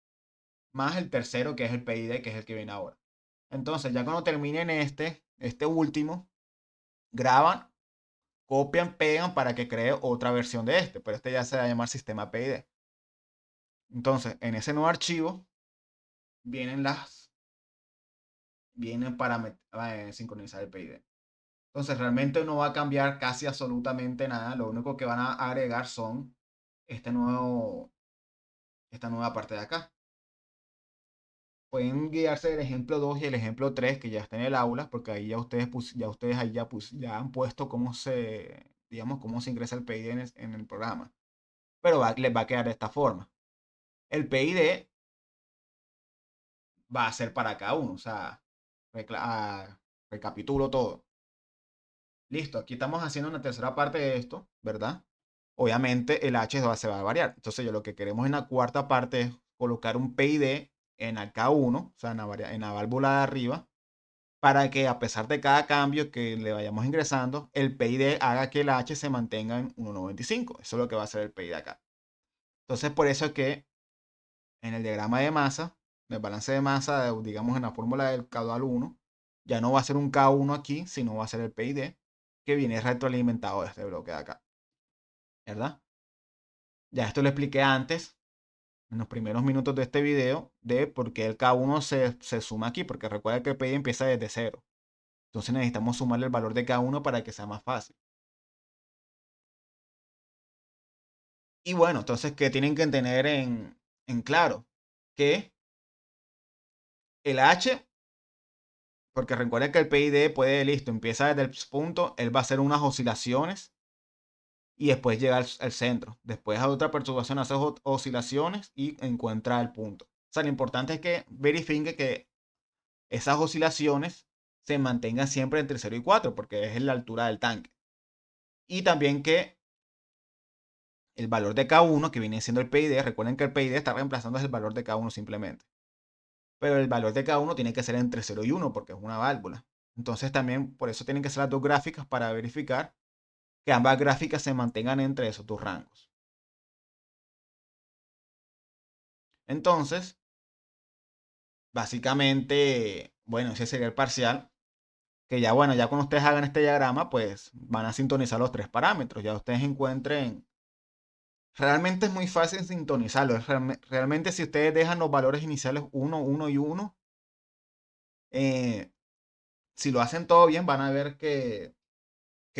más el tercero que es el PID, que es el que viene ahora. Entonces, ya cuando terminen este último, graban, copian, pegan para que cree otra versión de este, pero este ya se va a llamar sistema PID. Entonces, en ese nuevo archivo vienen para sincronizar el PID. Entonces realmente no va a cambiar casi absolutamente nada. Lo único que van a agregar son este nuevo, esta nueva parte de acá. Pueden guiarse del ejemplo 2 y el ejemplo 3 que ya está en el aula, porque ahí ya han puesto digamos, cómo se ingresa el PID en el programa. Pero les va a quedar de esta forma. El PID va a ser para cada uno. O sea, recapitulo todo. Listo, aquí estamos haciendo una tercera parte de esto, ¿verdad? Obviamente el H se va a variar. Entonces, yo lo que queremos en la cuarta parte es colocar un PID en el K1, o sea, en la válvula de arriba, para que a pesar de cada cambio que le vayamos ingresando, el PID haga que el H se mantenga en 1,95. Eso es lo que va a hacer el PID acá. Entonces, por eso es que en el diagrama de masa, del balance de masa, digamos en la fórmula del caudal 1, ya no va a ser un K1 aquí, sino va a ser el PID que viene retroalimentado de este bloque de acá, ¿verdad? Ya esto lo expliqué antes, en los primeros minutos de este video, de por qué el K1 se suma aquí, porque recuerda que el PID empieza desde 0. Entonces necesitamos sumarle el valor de K1 para que sea más fácil. Y bueno, entonces, ¿qué tienen que tener en claro? Que el H, porque recuerden que el PID puede, listo, empieza desde el punto, él va a hacer unas oscilaciones y después llega al centro. Después a otra perturbación hace oscilaciones y encuentra el punto. O sea, lo importante es que verifique que esas oscilaciones se mantengan siempre entre 0 y 4, porque es la altura del tanque. Y también que el valor de K1, que viene siendo el PID, recuerden que el PID está reemplazando el valor de K1 simplemente. Pero el valor de K1 tiene que ser entre 0 y 1, porque es una válvula. Entonces también por eso tienen que ser las dos gráficas para verificar que ambas gráficas se mantengan entre esos dos rangos. Entonces, básicamente, bueno, ese sería el parcial. Que ya, bueno, ya cuando ustedes hagan este diagrama, pues van a sintonizar los tres parámetros. Ya ustedes encuentren Realmente es muy fácil sintonizarlo. Realmente si ustedes dejan los valores iniciales 1, 1 y 1, eh, si lo hacen todo bien, van a ver que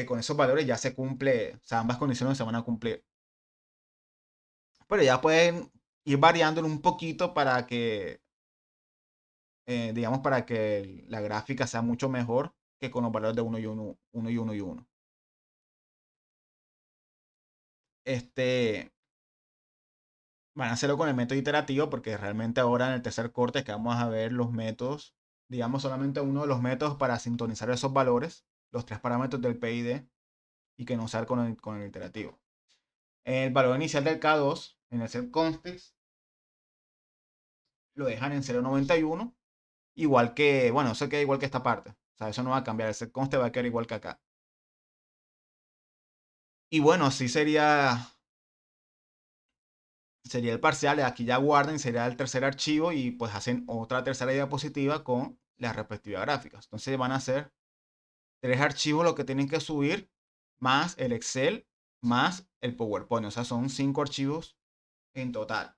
con esos valores ya se cumple, o sea, ambas condiciones se van a cumplir. Pero ya pueden ir variándolo un poquito para que, digamos, para que la gráfica sea mucho mejor que con los valores de 1 y 1, 1 y 1 y 1. Este, van a hacerlo con el método iterativo porque realmente ahora en el tercer corte es que vamos a ver los métodos, digamos solamente uno de los métodos para sintonizar esos valores, los tres parámetros del PID y que no usar con el iterativo. El valor inicial del K2 en el set context lo dejan en 0,91, igual que, bueno, eso queda igual que esta parte, o sea, eso no va a cambiar, el set context va a quedar igual que acá. Y bueno, así sería el parcial, aquí ya guardan, sería el tercer archivo y pues hacen otra tercera diapositiva con las respectivas gráficas. Entonces van a ser tres archivos lo que tienen que subir, más el Excel, más el PowerPoint. O sea, son 5 archivos en total.